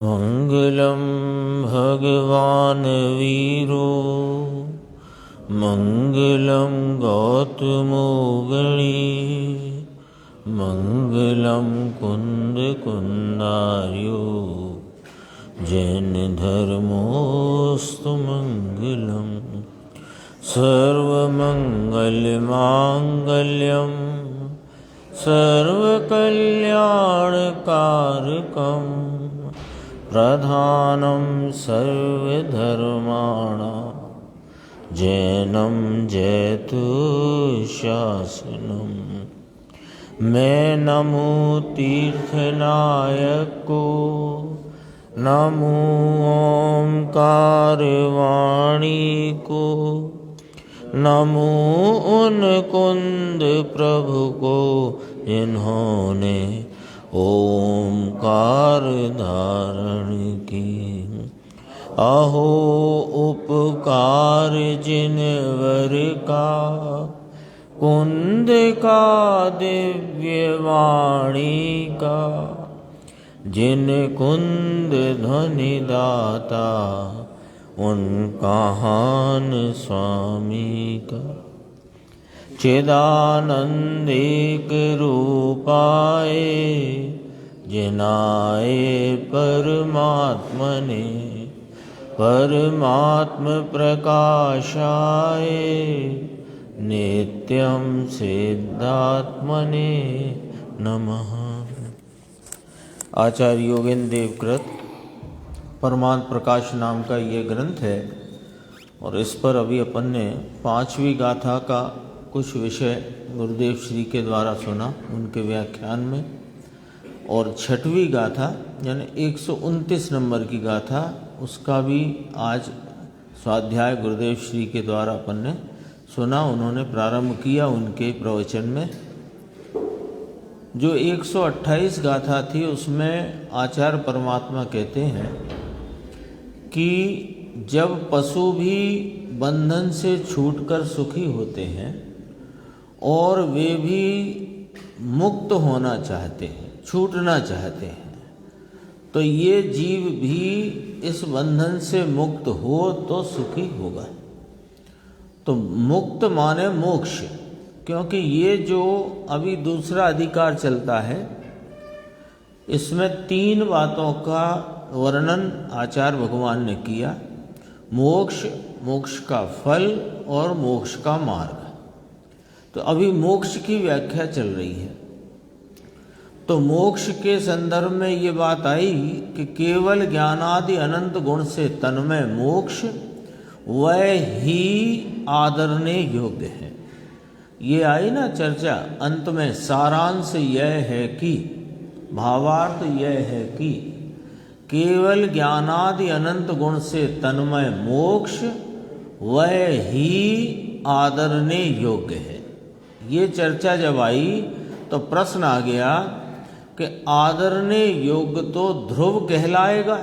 मंगलम भगवान वीरो मंगलम गौतमो गणी मंगलम कुंद कुंदार्यो जैन धर्मोस्तु मंगलम सर्वमंगलमांगल्यम सर्वकल्याणकारकम प्रधानं सर्वधर्माणां जैनं जयतु शासनम्। मैं नमो तीर्थनायक को, नमो ओंकार वाणी को, नमो उन कुंद प्रभु को जिन्होंने ओंकार धारण की। अहो उपकार जिनवर का, कुंद का दिव्य वाणी का, जिन कुंद ध्वनि दाता उनका हान स्वामी का। चिदानंदिक रूपाए जिनाए परमात्मने, परमात्म प्रकाशाय नित्यं सिद्धात्मने नमः। आचार्य योगेंद्र देवकृत परमात्म प्रकाश नाम का ये ग्रंथ है और इस पर अभी अपन ने 5वीं गाथा का कुछ विषय गुरुदेव श्री के द्वारा सुना उनके व्याख्यान में, और 6वीं गाथा यानी 129 नंबर की गाथा उसका भी आज स्वाध्याय गुरुदेव श्री के द्वारा अपन ने सुना। उन्होंने प्रारंभ किया उनके प्रवचन में। जो 128 गाथा थी उसमें आचार्य परमात्मा कहते हैं कि जब पशु भी बंधन से छूटकर सुखी होते हैं और वे भी मुक्त होना चाहते हैं, छूटना चाहते हैं, तो ये जीव भी इस बंधन से मुक्त हो तो सुखी होगा। तो मुक्त माने मोक्ष, क्योंकि ये जो अभी दूसरा अधिकार चलता है इसमें 3 बातों का वर्णन आचार्य भगवान ने किया। मोक्ष, मोक्ष का फल और मोक्ष का मार्ग। तो अभी मोक्ष की व्याख्या चल रही है। तो मोक्ष के संदर्भ में ये बात आई कि केवल ज्ञानादि अनंत गुण से तन्मय मोक्ष वह ही आदरने योग्य है। ये आई ना चर्चा अंत में। सारांश यह है कि, भावार्थ यह है कि केवल ज्ञानादि अनंत गुण से तन्मय मोक्ष वह ही आदरने योग्य है। ये चर्चा जब आई तो प्रश्न आ गया कि आदरने योग्य तो ध्रुव कहलाएगा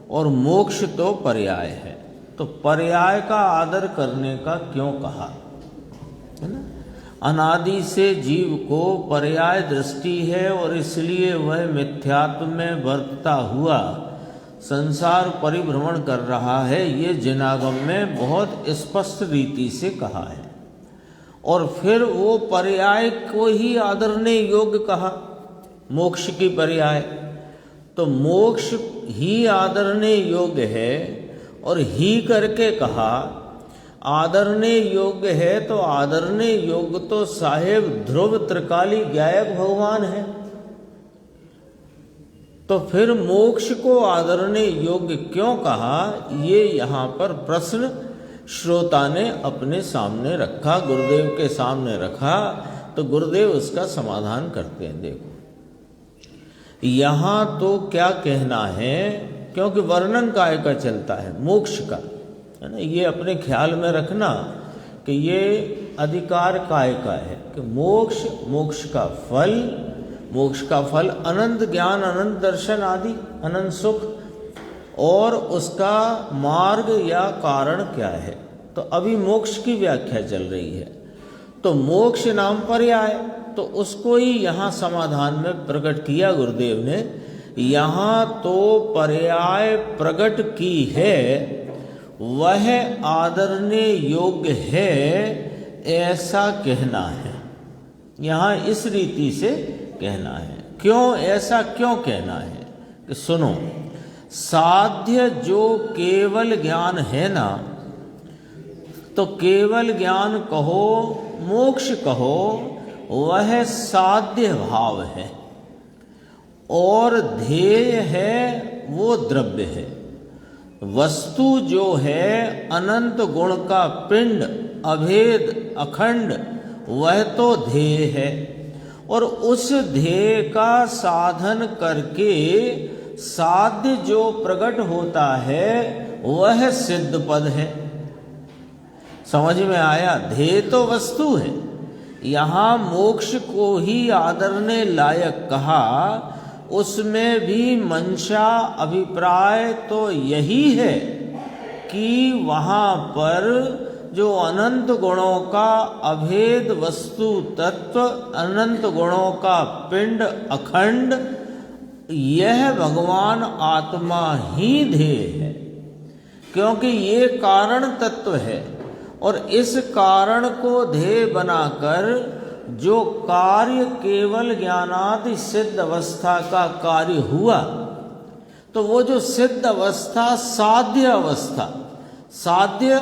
और मोक्ष तो पर्याय है, तो पर्याय का आदर करने का क्यों कहा, है ना। अनादि से जीव को पर्याय दृष्टि है और इसलिए वह मिथ्यात्व में बरतता हुआ संसार परिभ्रमण कर रहा है। ये जिनागम में बहुत स्पष्ट रीति से कहा है। और फिर वो पर्याय को ही आदरने योग्य कहा, मोक्ष की पर्याय। तो मोक्ष ही आदरने योग्य है और ही करके कहा आदरने योग्य है। तो आदरने योग्य तो साहेब ध्रुव त्रिकाली गायक भगवान है। तो फिर मोक्ष को आदरने योग्य क्यों कहा, ये यहाँ पर प्रश्न श्रोता ने अपने सामने रखा, गुरुदेव के सामने रखा। तो गुरुदेव उसका समाधान करते हैं। देखो यहाँ तो क्या कहना है, क्योंकि वर्णन काय का चलता है मोक्ष का, है ना। ये अपने ख्याल में रखना कि ये अधिकार काय का है कि मोक्ष, मोक्ष का फल, मोक्ष का फल अनंत ज्ञान, अनंत दर्शन आदि, अनंत सुख, और उसका मार्ग या कारण क्या है। तो अभी मोक्ष की व्याख्या चल रही है। तो मोक्ष नाम पर्याय, तो उसको ही यहाँ समाधान में प्रकट किया गुरुदेव ने यहाँ तो पर्याय प्रकट की है, वह आदरने योग्य है, ऐसा कहना है। यहाँ इस रीति से कहना है। क्यों ऐसा क्यों कहना है कि सुनो, साध्य जो केवल ज्ञान है ना, तो केवल ज्ञान कहो, मोक्ष कहो, वह साध्य भाव है, और ध्येय है वो द्रव्य है। वस्तु जो है अनंत गुण का पिंड, अभेद अखंड, वह तो ध्येय है, और उस ध्येय का साधन करके साध्य जो प्रकट होता है वह सिद्ध पद है। समझ में आया? ध्येय तो वस्तु है। यहाँ मोक्ष को ही आदरने लायक कहा, उसमें भी मंशा अभिप्राय तो यही है कि वहाँ पर जो अनंत गुणों का अभेद वस्तु तत्व, अनंत गुणों का पिंड अखंड, यह भगवान आत्मा ही ध्येय है, क्योंकि ये कारण तत्व है। और इस कारण को ध्येय बनाकर जो कार्य केवल ज्ञानादि सिद्ध अवस्था का कार्य हुआ, तो वो जो सिद्ध अवस्था साध्य अवस्था, साध्य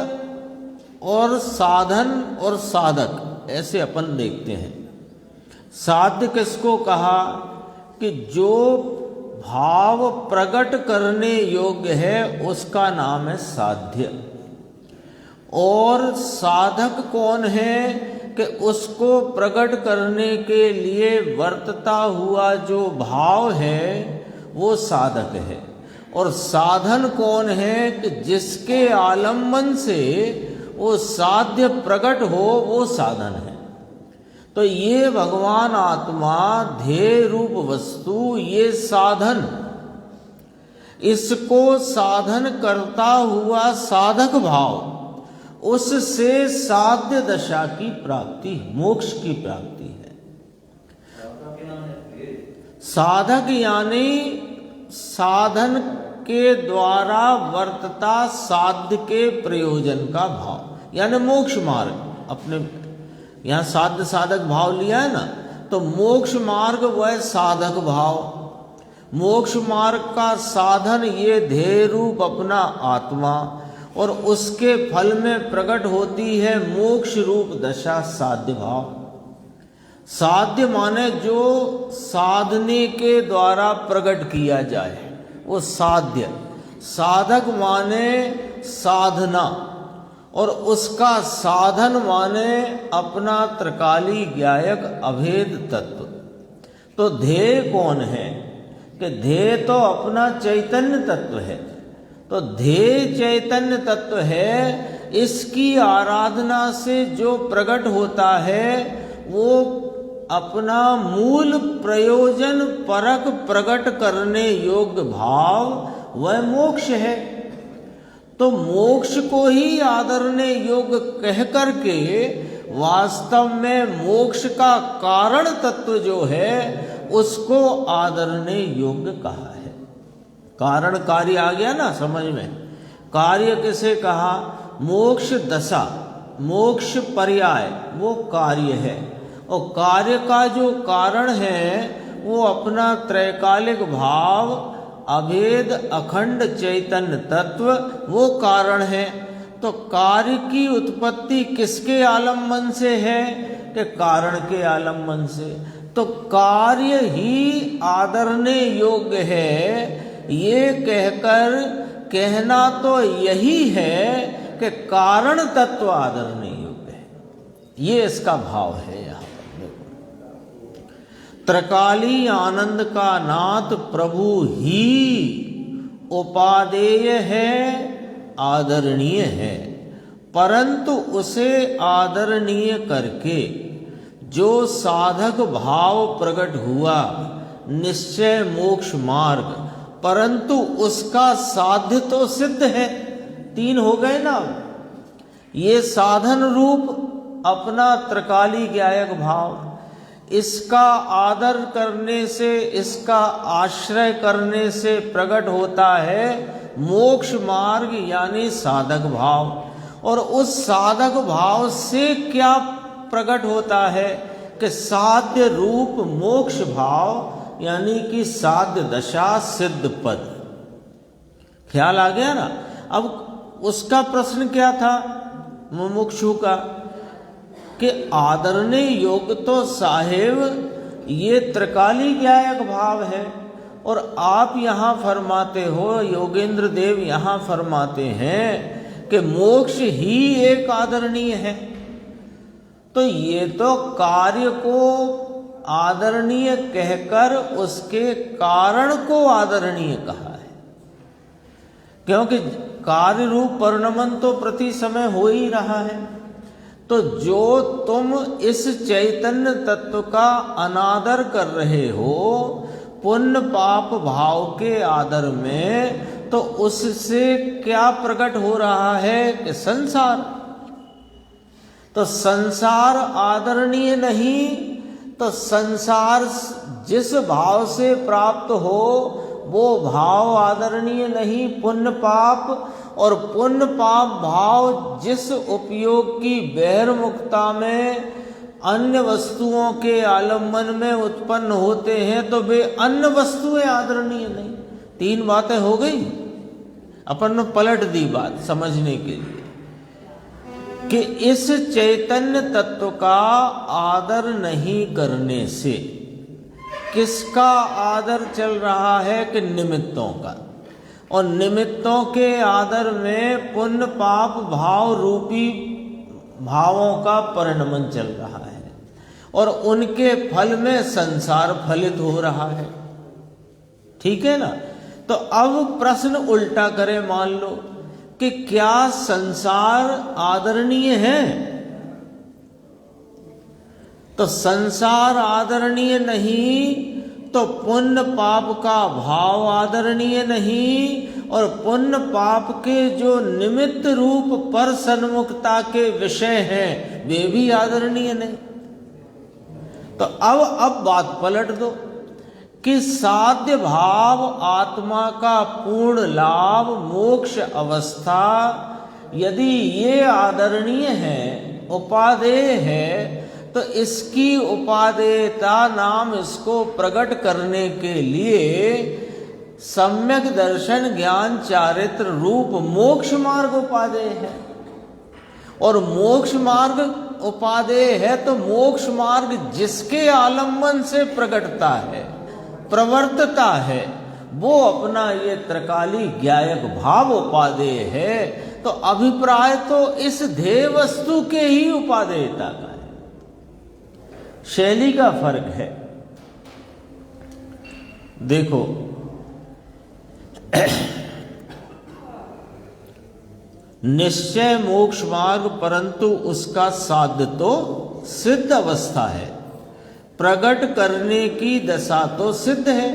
और साधन और साधक ऐसे अपन देखते हैं। साध्य किसको कहा कि जो भाव प्रकट करने योग्य है उसका नाम है साध्य। और साधक कौन है कि उसको प्रकट करने के लिए वर्तता हुआ जो भाव है वो साधक है। और साधन कौन है कि जिसके आलम्बन से वो साध्य प्रकट हो, वो साधन है। तो ये भगवान आत्मा ध्येय रूप वस्तु, ये साधन, इसको साधन करता हुआ साधक भाव, उससे साध्य दशा की प्राप्ति, मोक्ष की प्राप्ति है। साधक यानी साधन के द्वारा वर्तता साध्य के प्रयोजन का भाव, यानी मोक्ष मार्ग। अपने यहाँ साध्य साधक भाव लिया है ना, तो मोक्ष मार्ग वह साधक भाव। मोक्ष मार्ग का साधन ये ध्येय रूप अपना आत्मा, और उसके फल में प्रकट होती है मोक्ष रूप दशा साध्य भाव। साध्य माने जो साधने के द्वारा प्रकट किया जाए वो साध्य। साधक माने साधना, और उसका साधन माने अपना त्रिकाली ज्ञायक अभेद तत्व। तो ध्येय कौन है कि ध्येय तो अपना चैतन्य तत्व है। तो ध्येय चैतन्य तत्व है, इसकी आराधना से जो प्रकट होता है वो अपना मूल प्रयोजन परक प्रकट करने योग्य भाव, वह मोक्ष है। तो मोक्ष को ही आदरने योग्य कह करके वास्तव में मोक्ष का कारण तत्व जो है उसको आदरने योग्य कहा है। कारण कार्य आ गया ना समझ में। कार्य किसे कहा? मोक्ष दशा, मोक्ष पर्याय वो कार्य है। और कार्य का जो कारण है वो अपना त्रैकालिक भाव, अभेद अखंड चैतन्य तत्व, वो कारण है। तो कार्य की उत्पत्ति किसके आलम्बन से है कि कारण के आलम्बन से। तो कार्य ही आदरने योग्य है, ये कहकर कहना तो यही है कि कारण तत्व आदरने योग्य है। ये इसका भाव है। यहाँ पर देखो, त्रिकाली आनंद का नाथ प्रभु ही उपादेय है, आदरणीय है। परंतु उसे आदरणीय करके जो साधक भाव प्रकट हुआ, निश्चय मोक्ष मार्ग, परंतु उसका साध्य तो सिद्ध है। तीन हो गए ना। ये साधन रूप अपना त्रिकाली ज्ञायक भाव, इसका आदर करने से, इसका आश्रय करने से प्रकट होता है मोक्ष मार्ग यानी साधक भाव। और उस साधक भाव से क्या प्रकट होता है कि साध्य रूप मोक्ष भाव यानी कि साध्य दशा सिद्ध पद। ख्याल आ गया ना। अब उसका प्रश्न क्या था मुमुक्षु का कि आदरणीय योग तो साहेब ये त्रिकाली ज्ञायक भाव है, और आप यहाँ फरमाते हो, योगेंद्र देव यहाँ फरमाते हैं कि मोक्ष ही एक आदरणीय है। तो ये तो कार्य को आदरणीय कहकर उसके कारण को आदरणीय कहा है, क्योंकि कार्य रूप परिणमन तो प्रति समय हो ही रहा है। तो जो तुम इस चैतन्य तत्व का अनादर कर रहे हो पुण्य पाप भाव के आदर में, तो उससे क्या प्रकट हो रहा है कि संसार। तो संसार आदरणीय नहीं, तो संसार जिस भाव से प्राप्त हो वो भाव आदरणीय नहीं, पुण्य पाप। और पुण्य पाप भाव जिस उपयोग की बहिर्मुखता में अन्य वस्तुओं के आलम्बन में उत्पन्न होते हैं, तो वे अन्य वस्तुएं आदरणीय नहीं। तीन बातें हो गई, अपन ने पलट दी बात समझने के लिए कि इस चैतन्य तत्व का आदर नहीं करने से किसका आदर चल रहा है कि निमित्तों का। और निमित्तों के आदर में पुण्य पाप भाव रूपी भावों का परिणमन चल रहा है, और उनके फल में संसार फलित हो रहा है। ठीक है ना। तो अब प्रश्न उल्टा करें, मान लो कि क्या संसार आदरणीय है? तो संसार आदरणीय नहीं, तो पुण्य पाप का भाव आदरणीय नहीं, और पुण्य पाप के जो निमित्त रूप पर सन्मुखता के विषय हैं वे भी आदरणीय नहीं। तो अब बात पलट दो कि साध्य भाव आत्मा का पूर्ण लाभ मोक्ष अवस्था यदि ये आदरणीय है, उपादेय है, तो इसकी उपादेयता नाम इसको प्रकट करने के लिए सम्यक दर्शन ज्ञान चारित्र रूप मोक्ष मार्ग उपादेय है। और मोक्ष मार्ग उपादेय है तो मोक्ष मार्ग जिसके आलम्बन से प्रकटता है, प्रवर्तता है, वो अपना ये त्रिकाली ज्ञायक भाव उपादेय है। तो अभिप्राय तो इस ध्येय वस्तु के ही उपादेयता का है, शैली का फर्क है। देखो निश्चय मोक्ष मार्ग, परंतु उसका साध्य तो सिद्ध अवस्था है, प्रकट करने की दशा तो सिद्ध है,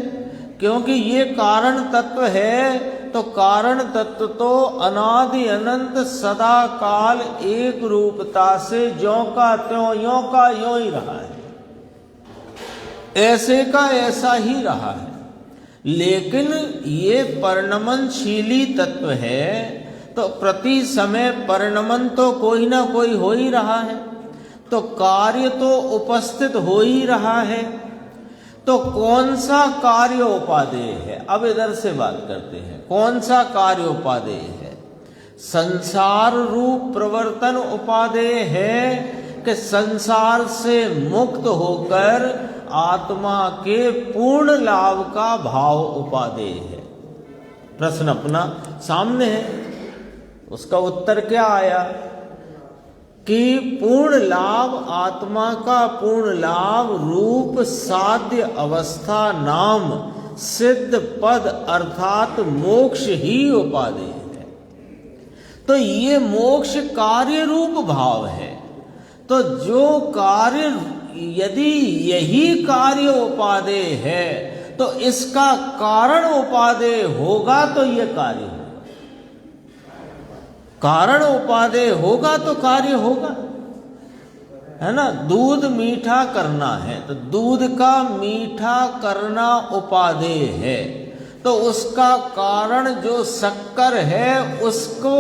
क्योंकि ये कारण तत्व है। तो कारण तत्व तो अनादि अनंत सदा काल एक रूपता से ज्यों का त्यों, यों का यों ही रहा है, ऐसे का ऐसा ही रहा है। लेकिन ये परिणमनशीली तत्व है, तो प्रति समय परिणमन तो कोई ना कोई हो ही रहा है, तो कार्य तो उपस्थित हो ही रहा है। तो कौन सा कार्य उपादेय है? अब इधर से बात करते हैं, कौन सा कार्य उपादेय है? संसार रूप प्रवर्तन उपादेय है कि संसार से मुक्त होकर आत्मा के पूर्ण लाभ का भाव उपादेय है? प्रश्न अपना सामने है, उसका उत्तर क्या आया कि पूर्ण लाभ, आत्मा का पूर्ण लाभ रूप साध्य अवस्था नाम सिद्ध पद अर्थात मोक्ष ही उपादेय है। तो ये मोक्ष कार्य रूप भाव है। तो जो कार्य, यदि यही कार्य उपादेय है तो इसका कारण उपादेय होगा, तो ये कार्य होगा। कारण उपादेय होगा तो कार्य होगा। है ना, दूध मीठा करना है, तो दूध का मीठा करना उपादेय है। तो उसका कारण जो शक्कर है उसको,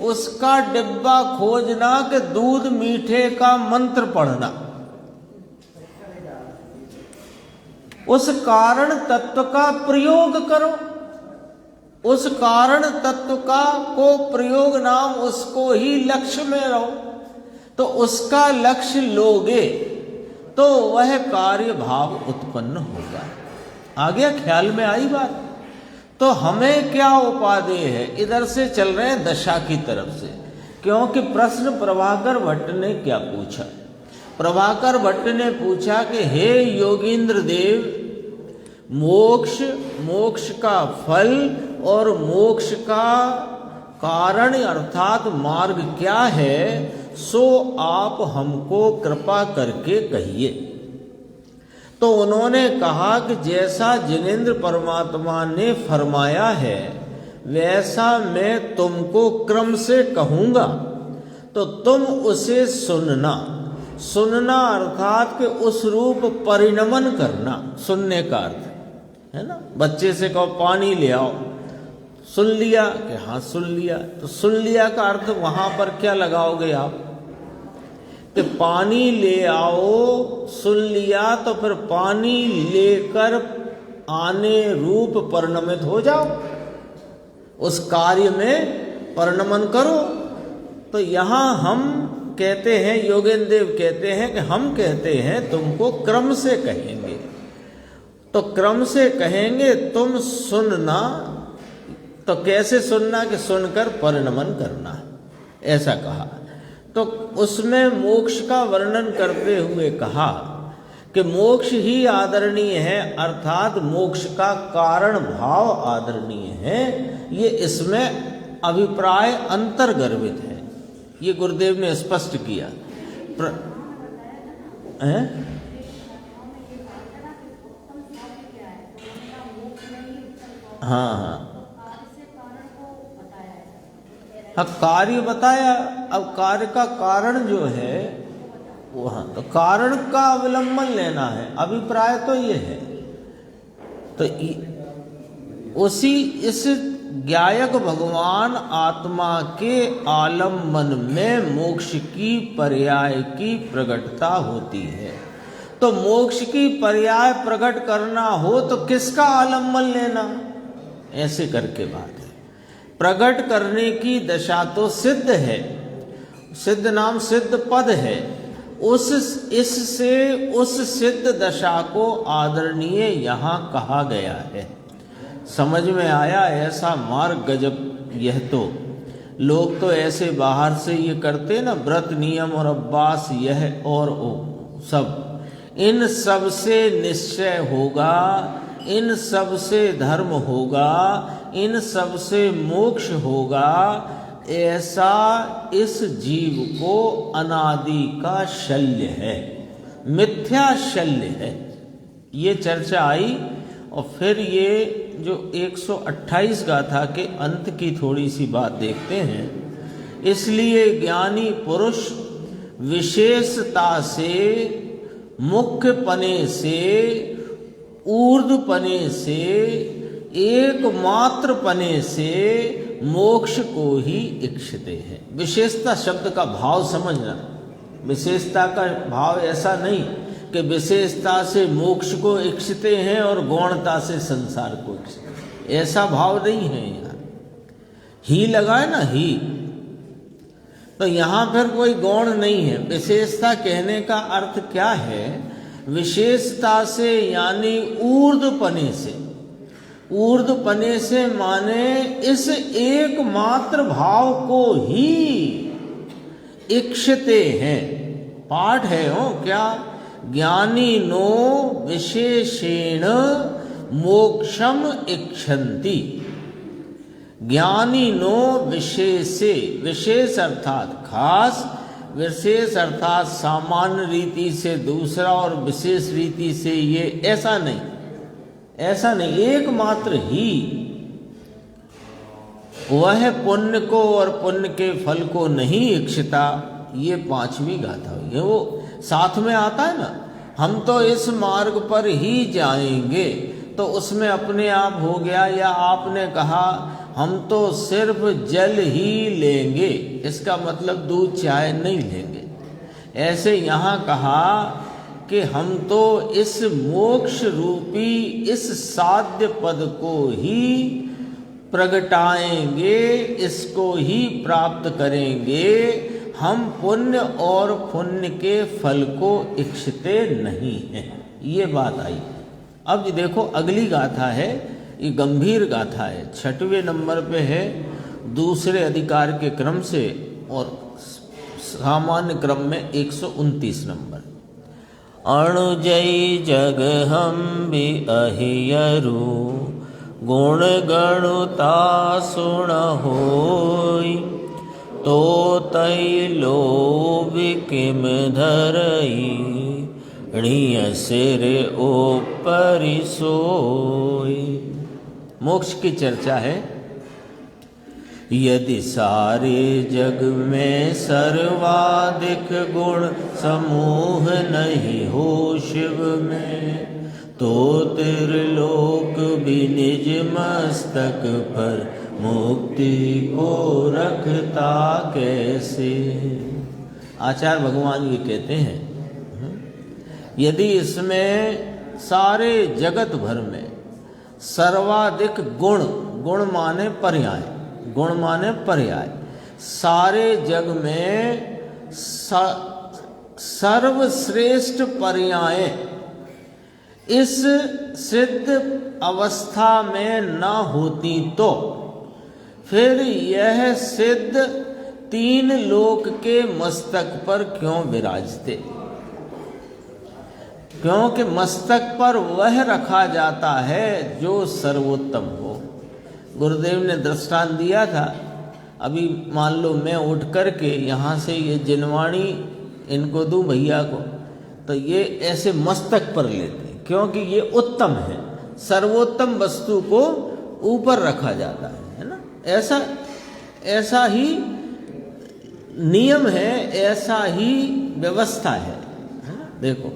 उसका डिब्बा खोजना कि दूध मीठे का मंत्र पढ़ना, उस कारण तत्व का प्रयोग करो, उस कारण तत्व का को प्रयोग नाम उसको ही लक्ष्य में रहो। तो उसका लक्ष्य लोगे तो वह कार्य भाव उत्पन्न होगा। आ गया, ख्याल में आई बात। तो हमें क्या उपादेय है, इधर से चल रहे हैं दशा की तरफ से, क्योंकि प्रश्न प्रभाकर भट्ट ने क्या पूछा। प्रभाकर भट्ट ने पूछा कि हे योगींद्र देव, मोक्ष, मोक्ष का फल और मोक्ष का कारण अर्थात मार्ग क्या है, सो आप हमको कृपा करके कहिए। तो उन्होंने कहा कि जैसा जिनेंद्र परमात्मा ने फरमाया है वैसा मैं तुमको क्रम से कहूँगा, तो तुम उसे सुनना। सुनना अर्थात कि उस रूप परिणमन करना, सुनने का अर्थ है ना। बच्चे से कहो पानी ले आओ, सुन लिया कि हाँ सुन लिया, तो सुन लिया का अर्थ वहां पर क्या लगाओगे आप कि पानी ले आओ, सुन लिया, तो फिर पानी लेकर आने रूप परिणमित हो जाओ, उस कार्य में परिणमन करो। तो यहाँ हम कहते हैं, योगेंद्र देव कहते हैं कि हम कहते हैं तुमको क्रम से कहेंगे। तो क्रम से कहेंगे तुम सुनना। तो कैसे सुनना कि सुनकर परिणमन करना, ऐसा कहा। तो उसमें मोक्ष का वर्णन करते हुए कहा कि मोक्ष ही आदरणीय है, अर्थात मोक्ष का कारण भाव आदरणीय है। ये इसमें अभिप्राय अंतर्गर्भित है, ये गुरुदेव ने स्पष्ट किया। हाँ, कार्य बताया। अब कार्य का कारण जो है वो, हाँ, तो कारण का अवलंबन लेना है, अभिप्राय तो ये है। तो उसी इस ज्ञायक भगवान आत्मा के आलम्बन में मोक्ष की पर्याय की प्रकटता होती है। तो मोक्ष की पर्याय प्रकट करना हो तो किसका आलम्बन लेना, ऐसे करके बात है। प्रकट करने की दशा तो सिद्ध है, सिद्ध नाम सिद्ध पद है, इससे उस सिद्ध दशा को आदरणीय यहाँ कहा गया है। समझ में आया ऐसा मार्ग गजब। यह तो लोग तो ऐसे बाहर से ये करते ना, व्रत नियम और अभ्यास यह और वो सब, इन सब से निश्चय होगा, इन सब से धर्म होगा, इन सब से मोक्ष होगा, ऐसा इस जीव को अनादि का शल्य है, मिथ्या शल्य है। ये चर्चा आई। और फिर ये जो 128 गाथा के अंत की थोड़ी सी बात देखते हैं। इसलिए ज्ञानी पुरुष विशेषता से, मुख्य पने से, ऊर्ध्व पने से, एकमात्र पने से मोक्ष को ही इच्छते हैं। विशेषता शब्द का भाव समझना। विशेषता का भाव ऐसा नहीं कि विशेषता से मोक्ष को इच्छते हैं और गौणता से संसार को इच्छते, ऐसा भाव नहीं है यहाँ। ही लगाए ना, ही, तो यहाँ फिर कोई गौण नहीं है। विशेषता कहने का अर्थ क्या है, विशेषता से यानी ऊर्ध्वपने से। ऊर्ध्वपने से माने इस एकमात्र भाव को ही इच्छते हैं। पाठ है हो क्या, ज्ञानी नो विशेषेण मोक्षम इच्छन्ति। ज्ञानी नो विशेषे, विशेष अर्थात खास, विशेष अर्थात सामान्य रीति से दूसरा और विशेष रीति से ये, ऐसा नहीं, ऐसा नहीं, एकमात्र ही वह पुण्य को और पुण्य के फल को नहीं इच्छता। ये 5वीं गाथा हुई है। वो साथ में आता है ना, हम तो इस मार्ग पर ही जाएंगे, तो उसमें अपने आप हो गया। या आपने कहा हम तो सिर्फ जल ही लेंगे, इसका मतलब दूध चाय नहीं लेंगे। ऐसे यहाँ कहा कि हम तो इस मोक्ष रूपी इस साध्य पद को ही प्रगटाएंगे, इसको ही प्राप्त करेंगे। हम पुण्य और पुण्य के फल को इच्छते नहीं हैं। ये बात आई। अब जी देखो अगली गाथा है, ये गंभीर गाथा है, 6वें नंबर पे है, दूसरे अधिकार के क्रम से, और सामान्य क्रम में 129 नंबर। अणुजय जग हम भी अहियरु, गुण गणुता सुण होई, तो तै लोभ किम धरई, ऋण सिर ऊपरि सोई। मोक्ष की चर्चा है। यदि सारे जग में सर्वाधिक गुण समूह नहीं हो शिव में, तो त्रिलोक भी निज मस्तक पर मुक्ति को रखता कैसे। आचार्य भगवान ये कहते हैं, यदि इसमें सारे जगत भर में सर्वाधिक गुण, गुण माने पर्याय, गुण माने पर्याय, सारे जग में सर्वश्रेष्ठ पर्याय इस सिद्ध अवस्था में न होती, तो फिर यह सिद्ध तीन लोक के मस्तक पर क्यों विराजते। क्योंकि मस्तक पर वह रखा जाता है जो सर्वोत्तम हो। गुरुदेव ने दृष्टांत दिया था, अभी मान लो मैं उठ कर के यहाँ से ये जिनवाणी इनको दूं भैया को, तो ये ऐसे मस्तक पर लेते, क्योंकि ये उत्तम है, सर्वोत्तम वस्तु को ऊपर रखा जाता है ना। ऐसा ही नियम है, ऐसा ही व्यवस्था है ना। देखो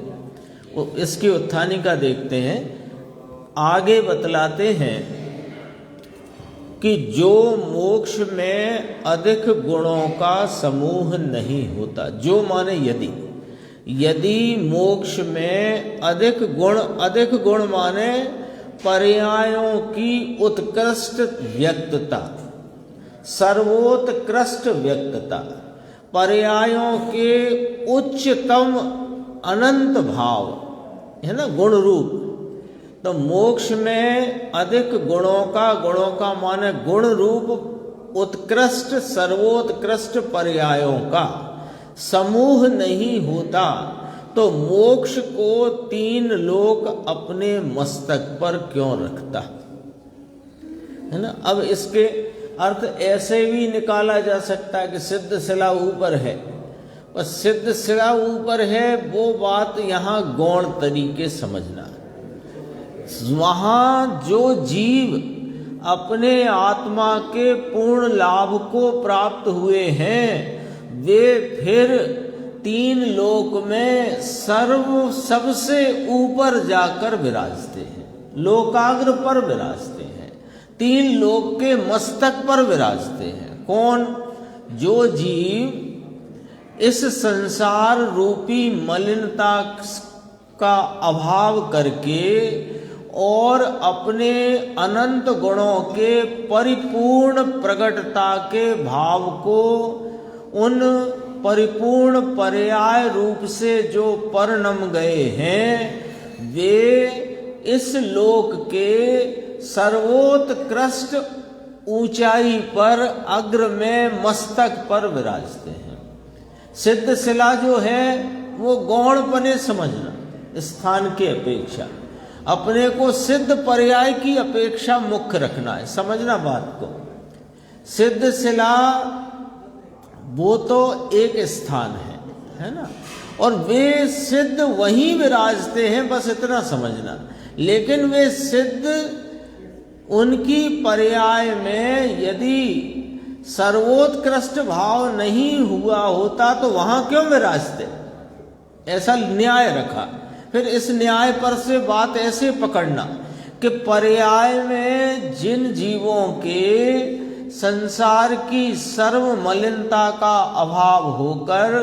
इसकी उत्थानिका देखते हैं, आगे बतलाते हैं कि जो मोक्ष में अधिक गुणों का समूह नहीं होता, जो माने यदि मोक्ष में अधिक गुण माने पर्यायों की उत्कृष्ट व्यक्तता, सर्वोत्कृष्ट व्यक्तता, पर्यायों के उच्चतम अनंत भाव है ना, गुण रूप। तो मोक्ष में अधिक गुणों का माने गुण रूप उत्कृष्ट सर्वोत्कृष्ट पर्यायों का समूह नहीं होता, तो मोक्ष को तीन लोक अपने मस्तक पर क्यों रखता है ना। अब इसके अर्थ ऐसे भी निकाला जा सकता है कि सिद्ध शिला ऊपर है, और सिद्ध शिला ऊपर है, वो बात यहाँ गौण तरीके समझना। वहाँ जो जीव अपने आत्मा के पूर्ण लाभ को प्राप्त हुए हैं, वे फिर तीन लोक में सबसे ऊपर जाकर विराजते हैं, लोकाग्र पर विराजते हैं, तीन लोक के मस्तक पर विराजते हैं। कौन? जो जीव इस संसार रूपी मलिनता का अभाव करके और अपने अनंत गुणों के परिपूर्ण प्रकटता के भाव को उन परिपूर्ण पर्याय रूप से जो परिणम गए हैं, वे इस लोक के सर्वोत्कृष्ट ऊंचाई पर अग्र में मस्तक पर विराजते हैं। सिद्ध शिला जो है वो गौणपने समझना, स्थान की अपेक्षा अपने को सिद्ध पर्याय की अपेक्षा मुख्य रखना है, समझना बात को। सिद्ध शिला वो तो एक स्थान है ना, और वे सिद्ध वहीं विराजते हैं, बस इतना समझना। लेकिन वे सिद्ध उनकी पर्याय में यदि सर्वोत्कृष्ट भाव नहीं हुआ होता तो वहां क्यों विराजते? ऐसा न्याय रखा। फिर इस न्याय पर से बात ऐसे पकड़ना कि पर्याय में जिन जीवों के संसार की सर्व मलिनता का अभाव होकर,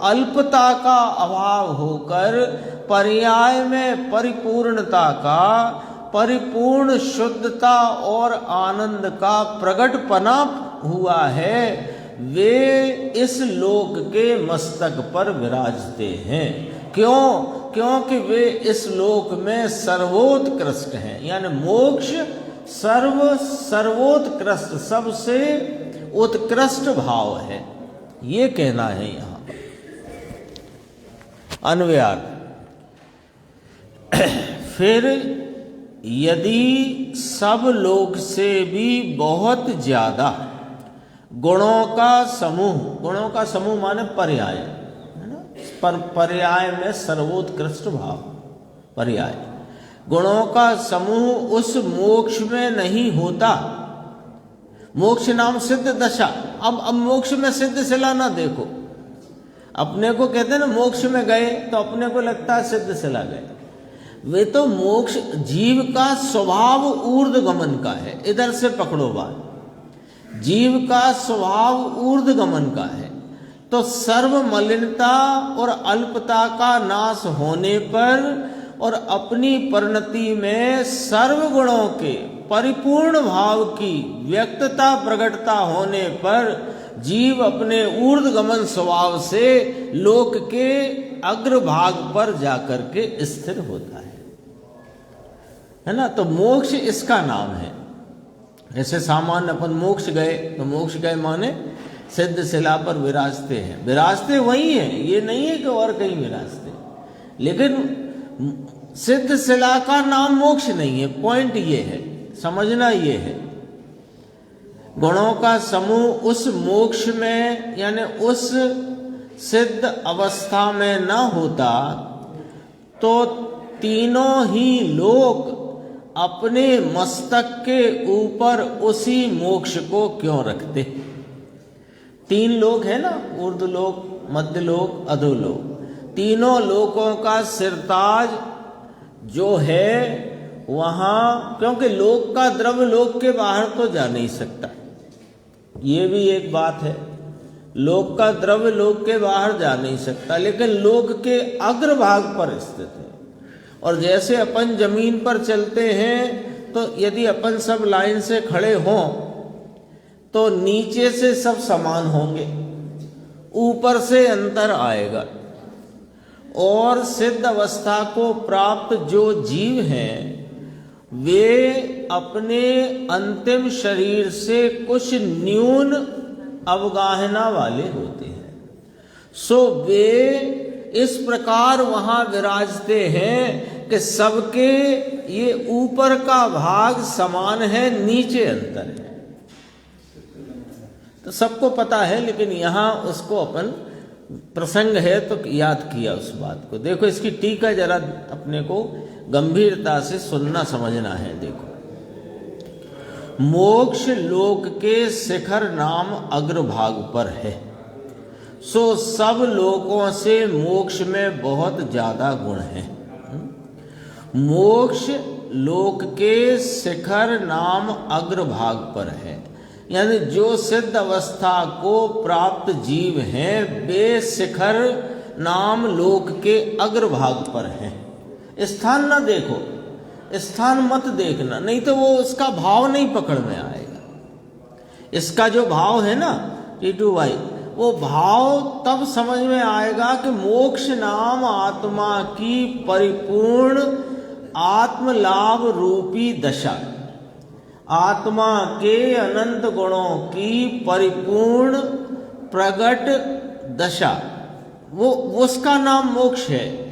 अल्पता का अभाव होकर, पर्याय में परिपूर्णता का, परिपूर्ण शुद्धता और आनंद का प्रगटपना हुआ है, वे इस लोक के मस्तक पर विराजते हैं। क्यों? क्योंकि वे इस लोक में सर्वोत्कृष्ट हैं, यानी मोक्ष सर्वोत्कृष्ट, सबसे उत्कृष्ट भाव है, ये कहना है यहां पर। अन्वयार्थ, फिर यदि सब लोक से भी बहुत ज्यादा गुणों का समूह माने पर्याय, है ना, पर पर्याय में सर्वोत्कृष्ट भाव, पर्याय गुणों का समूह उस मोक्ष में नहीं होता। मोक्ष नाम सिद्ध दशा। अब मोक्ष में सिद्ध शिला ना देखो। अपने को कहते हैं ना मोक्ष में गए, तो अपने को लगता है सिद्ध शिला गए। वे तो मोक्ष जीव का स्वभाव ऊर्ध्वगमन का है। इधर से पकड़ो बात, जीव का स्वभाव ऊर्ध्वगमन का है। तो सर्व मलिनता और अल्पता का नाश होने पर और अपनी परिणति में सर्व गुणों के परिपूर्ण भाव की व्यक्तता प्रकटता होने पर जीव अपने ऊर्ध्वगमन स्वभाव से लोक के अग्रभाग पर जाकर के स्थिर होता है ना। तो मोक्ष इसका नाम है। ऐसे सामान्य अपन मोक्ष गए, तो मोक्ष गए माने सिद्ध शिला पर विराजते हैं। विराजते वही हैं, ये नहीं है कि और कहीं विराजते, लेकिन सिद्ध शिला का नाम मोक्ष नहीं है। पॉइंट ये है, समझना ये है, गुणों का समूह उस मोक्ष में यानी उस सिद्ध अवस्था में न होता तो तीनों ही लोक अपने मस्तक के ऊपर उसी मोक्ष को क्यों रखते। तीन लोक है ना, ऊर्ध्व लोक, मध्य लोक, अधोलोक। तीनों लोकों का सिरताज जो है वहां, क्योंकि लोक का द्रव्य लोक के बाहर तो जा नहीं सकता, ये भी एक बात है। लोक का द्रव्य लोक के बाहर जा नहीं सकता, लेकिन लोक के अग्रभाग पर स्थित है। और जैसे अपन जमीन पर चलते हैं तो यदि अपन सब लाइन से खड़े हों तो नीचे से सब समान होंगे, ऊपर से अंतर आएगा। और सिद्ध अवस्था को प्राप्त जो जीव हैं वे अपने अंतिम शरीर से कुछ न्यून अवगाहना वाले होते हैं। सो वे इस प्रकार वहां विराजते हैं कि सबके ये ऊपर का भाग समान है, नीचे अंतर है। तो सबको पता है, लेकिन यहां उसको अपन प्रसंग है तो याद किया उस बात को। देखो इसकी टीका जरा अपने को गंभीरता से सुनना समझना है। देखो, मोक्ष लोक के शिखर नाम अग्रभाग पर है, सो सब लोकों से मोक्ष में बहुत ज्यादा गुण है। मोक्ष लोक के शिखर नाम अग्रभाग पर है, यानी जो सिद्ध अवस्था को प्राप्त जीव हैं वे शिखर नाम लोक के अग्रभाग पर हैं। स्थान ना देखो, स्थान मत देखना, नहीं तो वो उसका भाव नहीं पकड़ में आएगा। इसका जो भाव है ना टीटू भाई, वो भाव तब समझ में आएगा कि मोक्ष नाम आत्मा की परिपूर्ण आत्मलाभ रूपी दशा, आत्मा के अनंत गुणों की परिपूर्ण प्रगट दशा, वो उसका नाम मोक्ष है।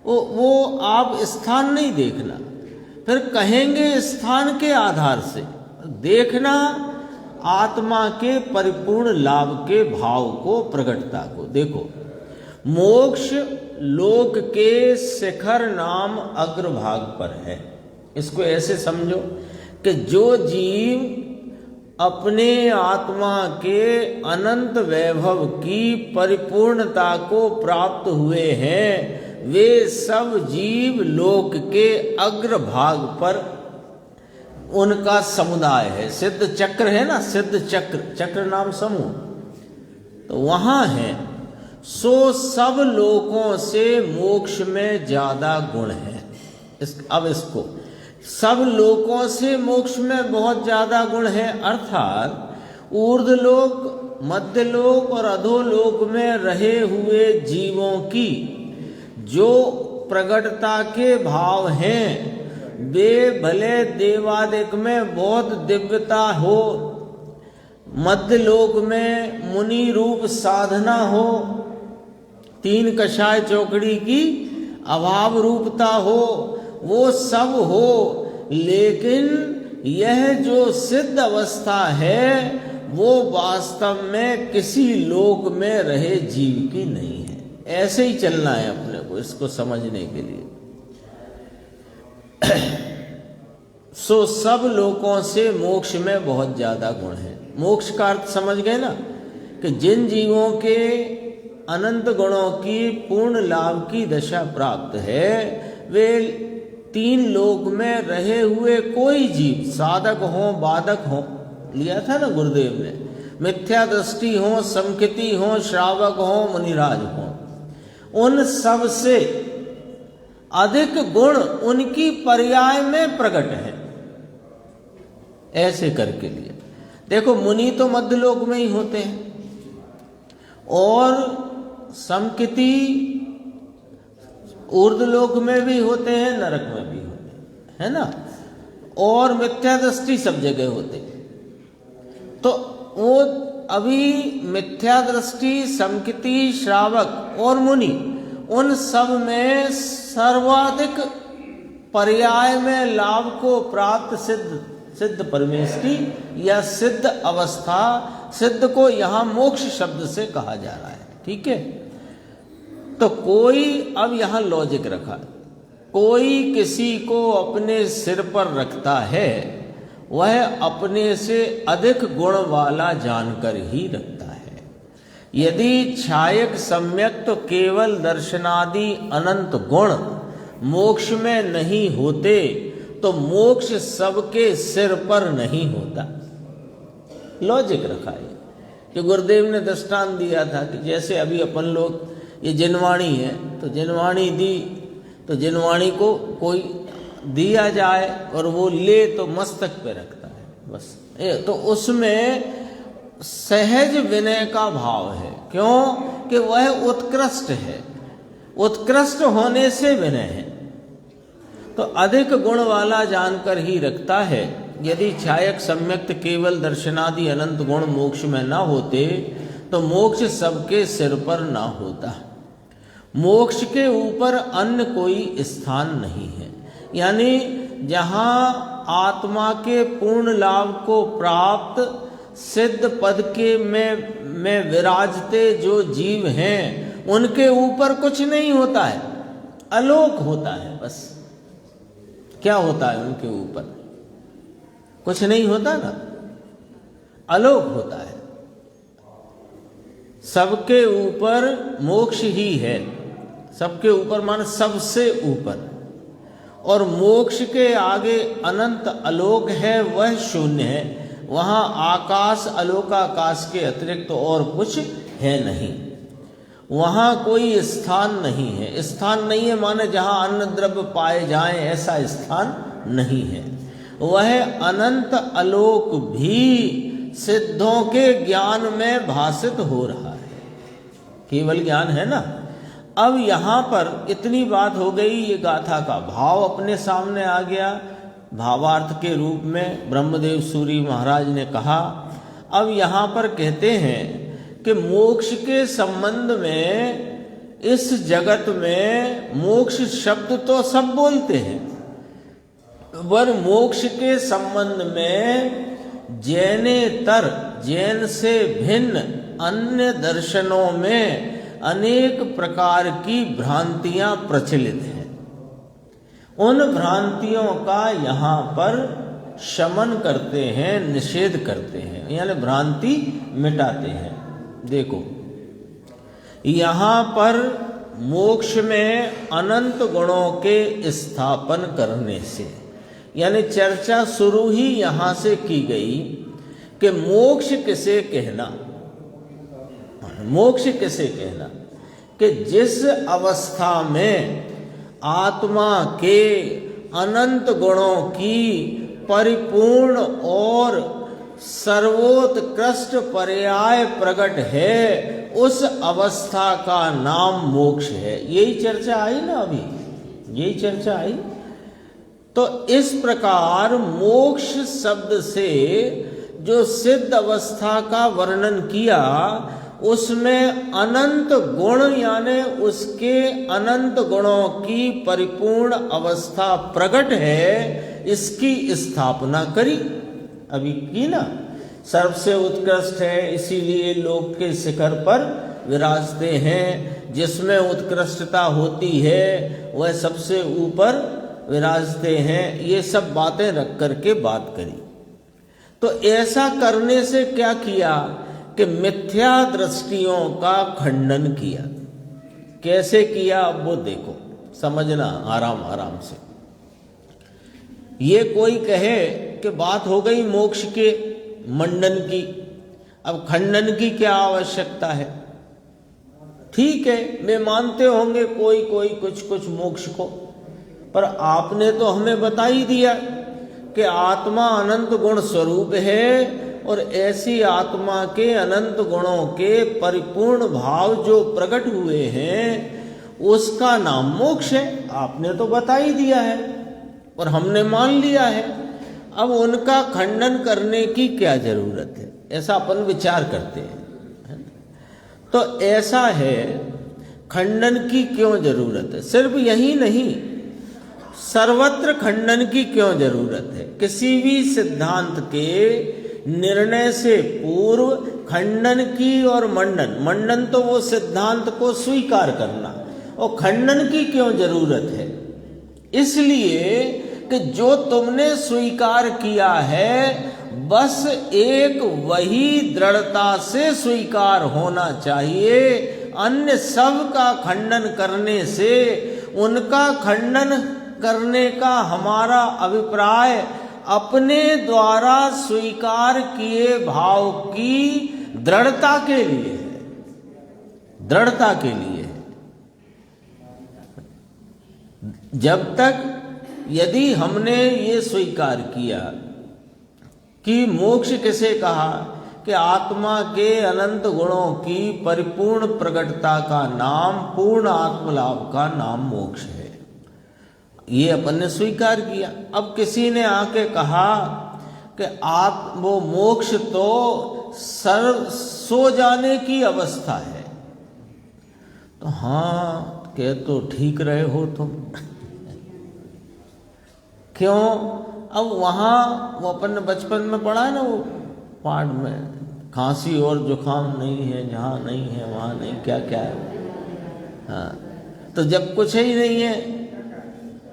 वो आप स्थान नहीं देखना, फिर कहेंगे स्थान के आधार से देखना आत्मा के परिपूर्ण लाभ के भाव को, प्रगटता को। देखो, मोक्ष लोक के शिखर नाम अग्रभाग पर है। इसको ऐसे समझो कि जो जीव अपने आत्मा के अनंत वैभव की परिपूर्णता को प्राप्त हुए हैं, वे सब जीव लोक के अग्रभाग पर उनका समुदाय है। सिद्ध चक्र है ना, सिद्ध चक्र, चक्र नाम समूह, तो वहां है। सो सब लोकों से मोक्ष में ज्यादा गुण है। अब इसको सब लोकों से मोक्ष में बहुत ज्यादा गुण है, अर्थात ऊर्ध्वलोक, मध्यलोक और अधोलोक में रहे हुए जीवों की जो प्रगटता के भाव हैं, वे भले देवादिक में बहुत दिव्यता हो, मध्यलोक में मुनि रूप साधना हो, तीन कषाय चौकड़ी की अभाव रूपता हो, वो सब हो, लेकिन यह जो सिद्ध अवस्था है वो वास्तव में किसी लोक में रहे जीव की नहीं है। ऐसे ही चलना है अपने को इसको समझने के लिए। सो सब लोकों से मोक्ष में बहुत ज्यादा गुण है। मोक्ष का अर्थ समझ गए ना, कि जिन जीवों के अनंत गुणों की पूर्ण लाभ की दशा प्राप्त है, वे तीन लोक में रहे हुए कोई जीव, साधक हो बाधक हो, लिया था ना गुरुदेव ने, मिथ्या दृष्टि हो, समकिति हो, श्रावक हो, मुनिराज हो, उन सब से अधिक गुण उनकी पर्याय में प्रकट है। ऐसे करके लिए देखो, मुनि तो मध्यलोक में ही होते हैं और समकिति ऊर्ध्वलोक में भी होते हैं, नरक में भी होते हैं, है ना, और मिथ्या दृष्टि सब जगह होते हैं। तो वो अभी मिथ्या दृष्टि, समकिति, श्रावक और मुनि, उन सब में सर्वाधिक पर्याय में लाभ को प्राप्त सिद्ध परमेष्टि या सिद्ध अवस्था, सिद्ध को यहां मोक्ष शब्द से कहा जा रहा है। ठीक है, तो कोई, अब यहां लॉजिक रखा, कोई किसी को अपने सिर पर रखता है, वह अपने से अधिक गुण वाला जानकर ही रखता है। यदि छायक सम्यक तो केवल दर्शनादि अनंत गुण मोक्ष में नहीं होते, तो मोक्ष सबके सिर पर नहीं होता। लॉजिक रखा है कि गुरुदेव ने दृष्टांत दिया था कि जैसे अभी अपन लोग ये जिनवाणी है, तो जिनवाणी दी, तो जिनवाणी को कोई दिया जाए और वो ले तो मस्तक पे रखता है बस, तो उसमें सहज विनय का भाव है। क्यों? कि वह उत्कृष्ट है, उत्कृष्ट होने से विनय है, तो अधिक गुण वाला जानकर ही रखता है। यदि छायक सम्यक्त केवल दर्शनादि अनंत गुण मोक्ष में न होते, तो मोक्ष सबके सिर पर न होता। मोक्ष के ऊपर अन्य कोई स्थान नहीं है, यानी जहाँ आत्मा के पूर्ण लाभ को प्राप्त सिद्ध पद के में विराजते जो जीव हैं, उनके ऊपर कुछ नहीं होता है, अलोक होता है बस। क्या होता है उनके ऊपर? कुछ नहीं होता ना, अलोक होता है। सबके ऊपर मोक्ष ही है, सबके ऊपर माने सबसे ऊपर, और मोक्ष के आगे अनंत अलोक है, वह शून्य है। वहां आकाश, अलोकाकाश के अतिरिक्त तो और कुछ है नहीं। वहां कोई स्थान नहीं है। स्थान नहीं है माने जहां अन्न द्रव्य पाए जाएं, ऐसा स्थान नहीं है। वह अनंत अलोक भी सिद्धों के ज्ञान में भासित हो रहा है। केवल ज्ञान है ना। अब यहाँ पर इतनी बात हो गई, ये गाथा का भाव अपने सामने आ गया, भावार्थ के रूप में ब्रह्मदेव सूरी महाराज ने कहा। अब यहाँ पर कहते हैं कि मोक्ष के संबंध में इस जगत में मोक्ष शब्द तो सब बोलते हैं, पर मोक्ष के संबंध में जैनेतर, जैन से भिन्न अन्य दर्शनों में अनेक प्रकार की भ्रांतियां प्रचलित हैं। उन भ्रांतियों का यहाँ पर शमन करते हैं, निषेध करते हैं, यानी भ्रांति मिटाते हैं। देखो यहाँ पर मोक्ष में अनंत गुणों के स्थापन करने से, यानी चर्चा शुरू ही यहाँ से की गई कि मोक्ष किसे कहना, मोक्ष किसे कहना, कि जिस अवस्था में आत्मा के अनंत गुणों की परिपूर्ण और सर्वोत्कृष्ट पर्याय प्रकट है, उस अवस्था का नाम मोक्ष है। यही चर्चा आई ना, अभी यही चर्चा आई। तो इस प्रकार मोक्ष शब्द से जो सिद्ध अवस्था का वर्णन किया, उसमें अनंत गुण यानी उसके अनंत गुणों की परिपूर्ण अवस्था प्रकट है, इसकी स्थापना करी, अभी की ना। सबसे उत्कृष्ट है, इसीलिए लोक के शिखर पर विराजते हैं। जिसमें उत्कृष्टता होती है वह सबसे ऊपर विराजते हैं। ये सब बातें रख करके बात करी। तो ऐसा करने से क्या किया कि मिथ्या दृष्टियों का खंडन किया। कैसे किया अब वो देखो, समझना आराम आराम से। ये कोई कहे कि बात हो गई मोक्ष के मंडन की, अब खंडन की क्या आवश्यकता है। ठीक है, वे मानते होंगे कोई कोई कुछ मोक्ष को, पर आपने तो हमें बता ही दिया कि आत्मा अनंत गुण स्वरूप है और ऐसी आत्मा के अनंत गुणों के परिपूर्ण भाव जो प्रकट हुए हैं उसका नाम मोक्ष है। आपने तो बता ही दिया है और हमने मान लिया है। अब उनका खंडन करने की क्या जरूरत है, ऐसा अपन विचार करते हैं। तो ऐसा है, खंडन की क्यों जरूरत है। सिर्फ यही नहीं, सर्वत्र खंडन की क्यों जरूरत है। किसी भी सिद्धांत के निर्णय से पूर्व खंडन की और मंडन तो वो सिद्धांत को स्वीकार करना, और खंडन की क्यों जरूरत है। इसलिए कि जो तुमने स्वीकार किया है बस एक वही दृढ़ता से स्वीकार होना चाहिए। अन्य सब का खंडन करने से, उनका खंडन करने का हमारा अभिप्राय अपने द्वारा स्वीकार किए भाव की दृढ़ता के लिए है, दृढ़ता के लिए है। जब तक यदि हमने ये स्वीकार किया कि मोक्ष किसे कहा कि आत्मा के अनंत गुणों की परिपूर्ण प्रकटता का नाम, पूर्ण आत्मलाभ का नाम मोक्ष है, ये अपन ने स्वीकार किया। अब किसी ने आके कहा कि वो मोक्ष तो सो जाने की अवस्था है, तो हाँ कह तो ठीक रहे हो तुम। क्यों? अब वहाँ वो अपन ने बचपन में पढ़ा है ना, वो पाठ में, खांसी और जुकाम नहीं है जहाँ नहीं है वहाँ नहीं, क्या क्या है। हाँ, तो जब कुछ ही नहीं है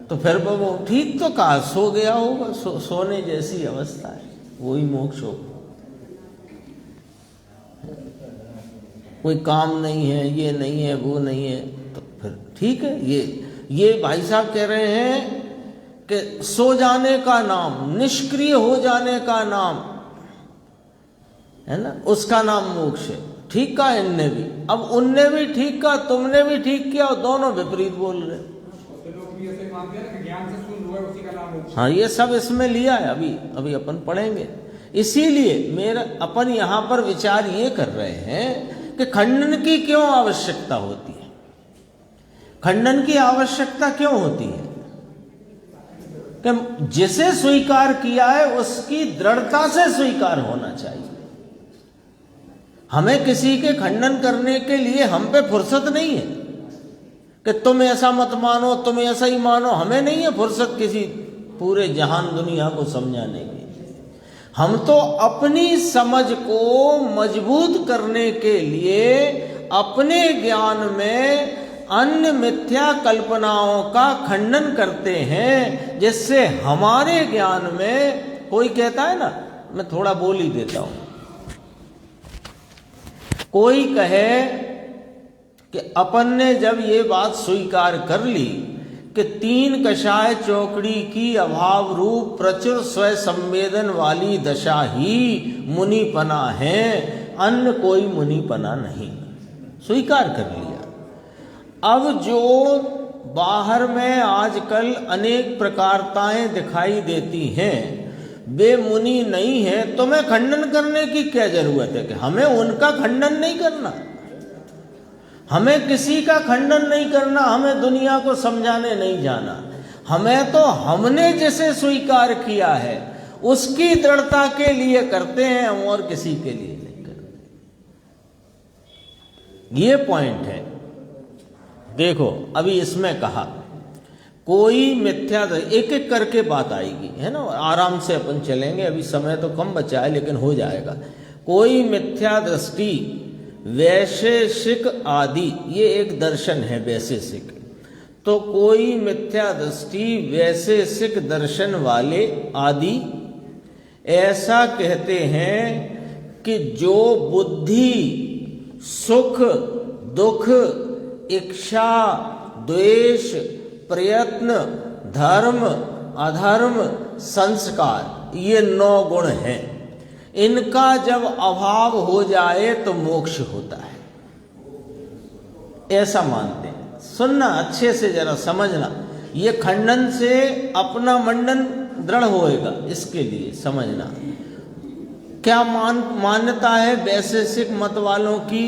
तो फिर वो ठीक तो कहा, सो गया होगा, सोने जैसी अवस्था है, वही मोक्ष हो। कोई काम नहीं है, ये नहीं है, वो नहीं है, तो फिर ठीक है। ये भाई साहब कह रहे हैं कि सो जाने का नाम, निष्क्रिय हो जाने का नाम है ना, उसका नाम मोक्ष है। ठीक कहा इनने भी, अब उनने भी ठीक कहा, तुमने भी ठीक किया, और दोनों विपरीत बोल रहे। हाँ, ये सब इसमें लिया है, अभी अपन पढ़ेंगे। इसीलिए अपन यहाँ पर विचार ये कर रहे हैं कि खंडन की क्यों आवश्यकता होती है। खंडन की आवश्यकता क्यों होती है कि जिसे स्वीकार किया है उसकी दृढ़ता से स्वीकार होना चाहिए। हमें किसी के खंडन करने के लिए हम पे फुर्सत नहीं है कि तुम ऐसा मत मानो, तुम ऐसा ही मानो। हमें नहीं है फुर्सत किसी पूरे जहान दुनिया को समझाने की। हम तो अपनी समझ को मजबूत करने के लिए अपने ज्ञान में अन्य मिथ्या कल्पनाओं का खंडन करते हैं, जिससे हमारे ज्ञान में कोई कहता है ना, मैं थोड़ा बोल ही देता हूं, कोई कहे कि अपन ने जब ये बात स्वीकार कर ली कि तीन कषाय चौकड़ी की अभाव रूप प्रचुर स्वय संवेदन वाली दशा ही मुनिपना है, अन्य कोई मुनिपना नहीं, स्वीकार कर लिया। अब जो बाहर में आजकल अनेक प्रकारताएं दिखाई देती हैं वे मुनि नहीं है, तो मैं खंडन करने की क्या जरूरत है कि हमें उनका खंडन नहीं करना, हमें किसी का खंडन नहीं करना, हमें दुनिया को समझाने नहीं जाना, हमें तो हमने जिसे स्वीकार किया है उसकी दृढ़ता के लिए करते हैं हम, और किसी के लिए नहीं करते। ये पॉइंट है। देखो अभी इसमें कहा कोई मिथ्या, एक एक करके बात आएगी, है ना, आराम से अपन चलेंगे, अभी समय तो कम बचा है लेकिन हो जाएगा। कोई मिथ्या दृष्टि वैशेषिक आदि, ये एक दर्शन है वैशेषिक, तो कोई मिथ्या दृष्टि वैशेषिक दर्शन वाले आदि ऐसा कहते हैं कि जो बुद्धि सुख दुख इच्छा द्वेष प्रयत्न धर्म अधर्म संस्कार, ये 9 गुण हैं, इनका जब अभाव हो जाए तो मोक्ष होता है, ऐसा मानते हैं। सुनना अच्छे से, जरा समझना, ये खंडन से अपना मंडन दृढ़ होएगा, इसके लिए समझना। क्या मान्यता है वैशेषिक मत वालों की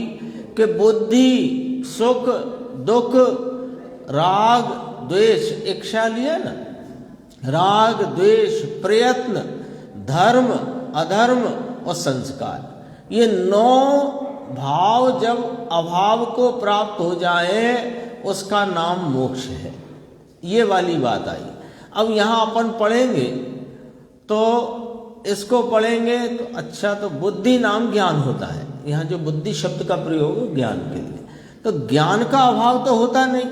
कि बुद्धि सुख दुख राग द्वेष, इच्छा लिया ना, राग द्वेष प्रयत्न धर्म अधर्म और संस्कार, ये 9 भाव जब अभाव को प्राप्त हो जाए उसका नाम मोक्ष है। ये वाली बात आई। अब यहाँ अपन पढ़ेंगे तो इसको पढ़ेंगे तो अच्छा, तो बुद्धि नाम ज्ञान होता है, यहाँ जो बुद्धि शब्द का प्रयोग है ज्ञान के लिए, तो ज्ञान का अभाव तो होता नहीं,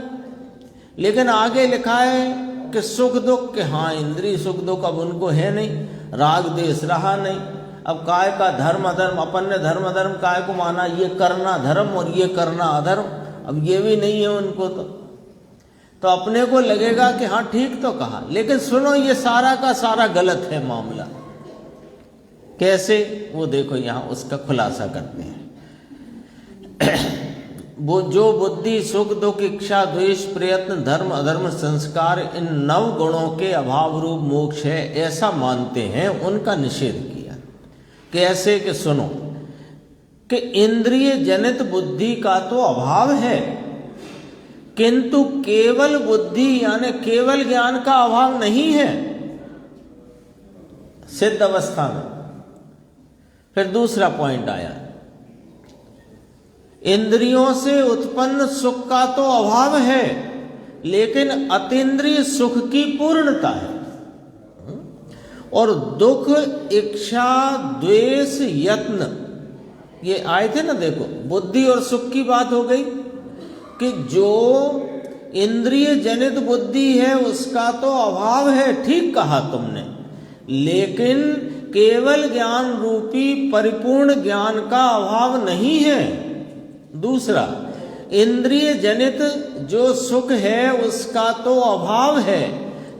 लेकिन आगे लिखा है कि सुख दुख के, हाँ इंद्रिय सुख दुख अब उनको है नहीं, राग देश रहा नहीं, अब काय का धर्म अधर्म, अपन ने धर्म अधर्म काय को माना, ये करना धर्म और ये करना अधर्म, अब ये भी नहीं है उनको, तो अपने को लगेगा कि हाँ ठीक तो कहा, लेकिन सुनो ये सारा का सारा गलत है मामला। कैसे, वो देखो यहाँ उसका खुलासा करते हैं। वो जो बुद्धि सुख दुख इच्छा द्वेष प्रयत्न धर्म अधर्म संस्कार इन 9 गुणों के अभाव रूप मोक्ष है, ऐसा मानते हैं, उनका निषेध किया। कैसे कि सुनो कि इंद्रिय जनित बुद्धि का तो अभाव है, किंतु केवल बुद्धि यानी केवल ज्ञान का अभाव नहीं है सिद्ध अवस्था में। फिर दूसरा पॉइंट आया, इंद्रियों से उत्पन्न सुख का तो अभाव है, लेकिन अतीन्द्रिय सुख की पूर्णता है, और दुख इच्छा द्वेष यत्न, ये आए थे ना, देखो बुद्धि और सुख की बात हो गई कि जो इंद्रिय जनित बुद्धि है उसका तो अभाव है, ठीक कहा तुमने, लेकिन केवल ज्ञान रूपी परिपूर्ण ज्ञान का अभाव नहीं है। दूसरा, इंद्रिय जनित जो सुख है उसका तो अभाव है,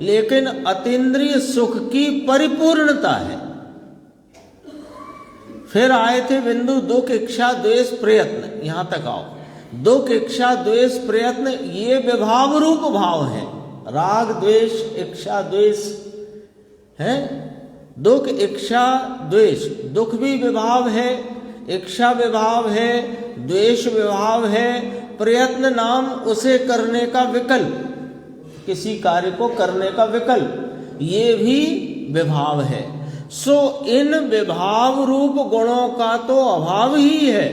लेकिन अतीन्द्रिय सुख की परिपूर्णता है। फिर आए थे बिंदु दुख इच्छा द्वेष प्रयत्न, यहां तक आओ। दुख इच्छा द्वेष प्रयत्न ये विभाव रूप भाव है, राग द्वेष इच्छा द्वेष है, दुख इच्छा द्वेष, दुख भी विभाव है, इच्छा विभाव है, द्वेष विभाव है, प्रयत्न नाम उसे करने का विकल्प, किसी कार्य को करने का विकल्प, ये भी विभाव है। सो इन विभाव रूप गुणों का तो अभाव ही है,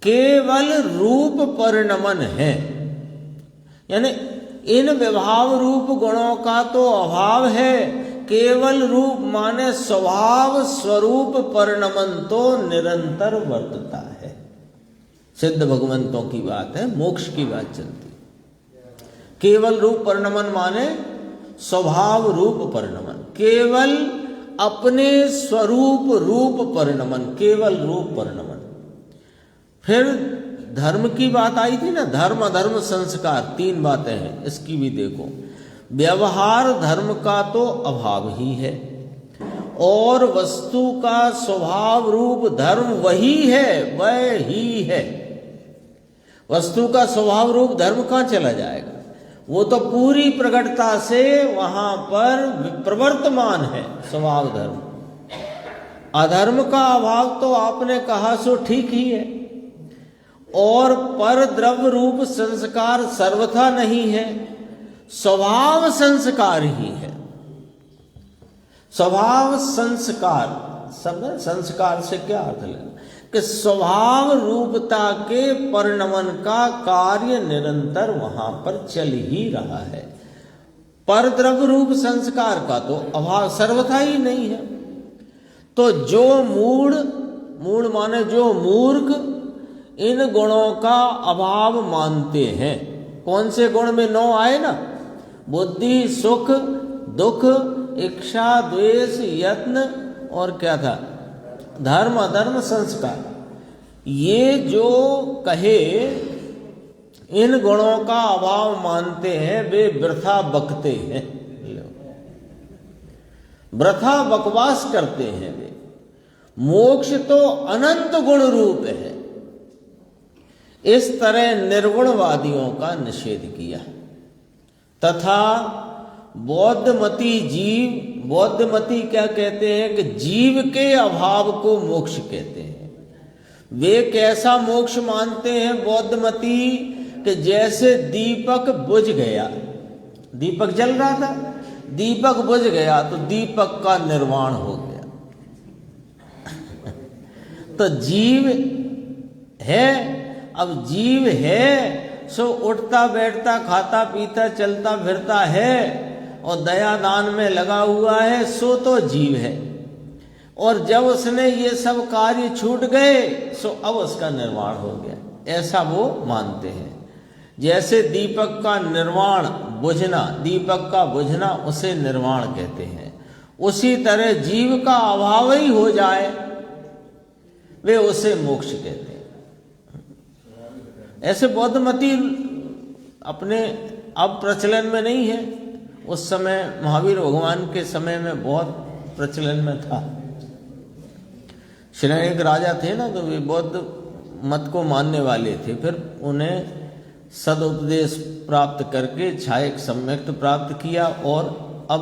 केवल रूप परिणमन है, यानी इन विभाव रूप गुणों का तो अभाव है, केवल रूप माने स्वभाव स्वरूप परिणमन तो निरंतर वर्तता है। सिद्ध भगवंतों की बात है, मोक्ष की बात चलती। केवल रूप परिणमन माने स्वभाव रूप परिणमन, केवल अपने स्वरूप रूप परिणमन, केवल रूप परिणमन। फिर धर्म की बात आई थी ना, धर्म अधर्म संस्कार, 3 बातें हैं, इसकी भी देखो। व्यवहार धर्म का तो अभाव ही है, और वस्तु का स्वभाव रूप धर्म वही है, वह ही है। वस्तु का स्वभाव रूप धर्म कहाँ चला जाएगा? वो तो पूरी प्रकटता से वहां पर प्रवर्तमान है स्वभाव धर्म। अधर्म का अभाव तो आपने कहा सो ठीक ही है, और पर द्रव्य रूप संस्कार सर्वथा नहीं है, स्वभाव संस्कार ही है। स्वभाव संस्कार शब्द, संस्कार से क्या अर्थ लेना कि स्वभाव रूपता के परिणमन का कार्य निरंतर वहां पर चल ही रहा है। पर द्रव्य रूप संस्कार का तो अभाव सर्वथा ही नहीं है। तो जो मूढ़ माने जो मूर्ख इन गुणों का अभाव मानते हैं, कौन से गुण में 9 आए ना, बुद्धि, सुख, दुख, इच्छा, द्वेष, यत्न और क्या था, धर्म अधर्म संस्कार। ये जो कहे इन गुणों का अभाव मानते हैं, वे वृथा बकते हैं, वृथा बकवास करते हैं वे। मोक्ष तो अनंत गुण रूप है। इस तरह निर्गुणवादियों का निषेध किया। तथा बौद्धमती जीव, बौद्धमती क्या कहते हैं कि जीव के अभाव को मोक्ष कहते हैं। वे कैसा मोक्ष मानते हैं बौद्धमती कि जैसे दीपक बुझ गया, दीपक जल रहा था, दीपक बुझ गया तो दीपक का निर्वाण हो गया। तो जीव है, अब जीव है सो उठता बैठता खाता पीता चलता फिरता है और दया दान में लगा हुआ है, सो तो जीव है। और जब उसने ये सब कार्य छूट गए सो अब उसका निर्वाण हो गया, ऐसा वो मानते हैं। जैसे दीपक का निर्वाण बुझना, दीपक का बुझना उसे निर्वाण कहते हैं, उसी तरह जीव का अभाव ही हो जाए वे उसे मोक्ष कहते हैं। ऐसे बौद्धमती अपने अब प्रचलन में नहीं है, उस समय महावीर भगवान के समय में बहुत प्रचलन में था। श्री एक राजा थे ना, तो वे बौद्ध मत को मानने वाले थे। फिर उन्हें सदुपदेश प्राप्त करके छायक सम्यक्त प्राप्त किया और अब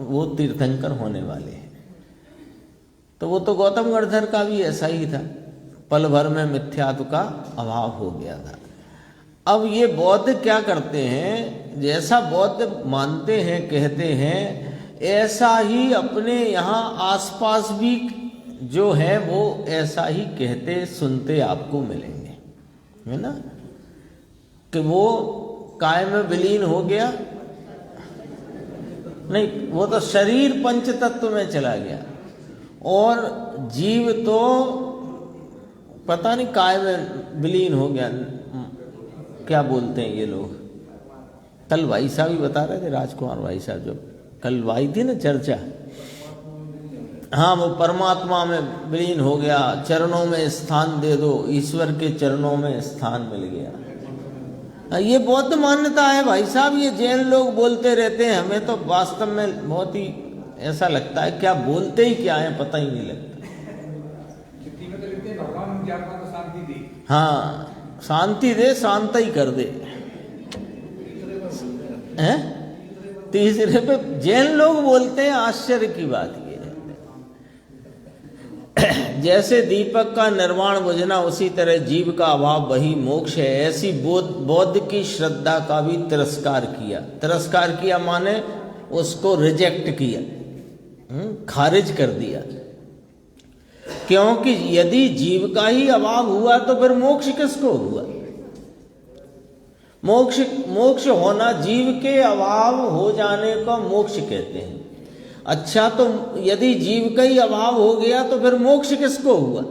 वो तीर्थंकर होने वाले हैं। तो वो तो गौतम गणधर का भी ऐसा ही था, पल भर में मिथ्यात्व का अभाव हो गया था। अब ये बौद्ध क्या करते हैं, जैसा बौद्ध मानते हैं कहते हैं, ऐसा ही अपने यहाँ आसपास भी जो है वो ऐसा ही कहते सुनते आपको मिलेंगे, है ना, कि वो काय में विलीन हो गया, नहीं वो तो शरीर पंच तत्व में चला गया और जीव तो पता नहीं काय में विलीन हो गया। क्या बोलते हैं ये लोग, कल भाई साहब ही बता रहे थे, राजकुमार भाई साहब, जो कल आई थी ना चर्चा, हाँ वो परमात्मा में विलीन हो गया, चरणों में स्थान दे दो, ईश्वर के चरणों में स्थान मिल गया। ये बौद्ध मान्यता है भाई साहब, ये जैन लोग बोलते रहते हैं, हमें तो वास्तव में बहुत ही ऐसा लगता है क्या बोलते ही क्या है पता ही नहीं लगता। हाँ शांति दे, शांत ही कर दे, हैं? तीसरे पे जैन लोग बोलते हैं, आश्चर्य की बात ये है। जैसे दीपक का निर्वाण बुझना उसी तरह जीव का अभाव वही मोक्ष है, ऐसी बौद्ध की श्रद्धा का भी तिरस्कार किया। तिरस्कार किया माने उसको रिजेक्ट किया, खारिज कर दिया। क्योंकि यदि जीव का ही अभाव हुआ तो फिर मोक्ष किसको हुआ? मोक्ष होना जीव के अभाव हो जाने को मोक्ष कहते हैं। अच्छा तो यदि जीव का ही अभाव हो गया तो फिर मोक्ष किसको हुआ?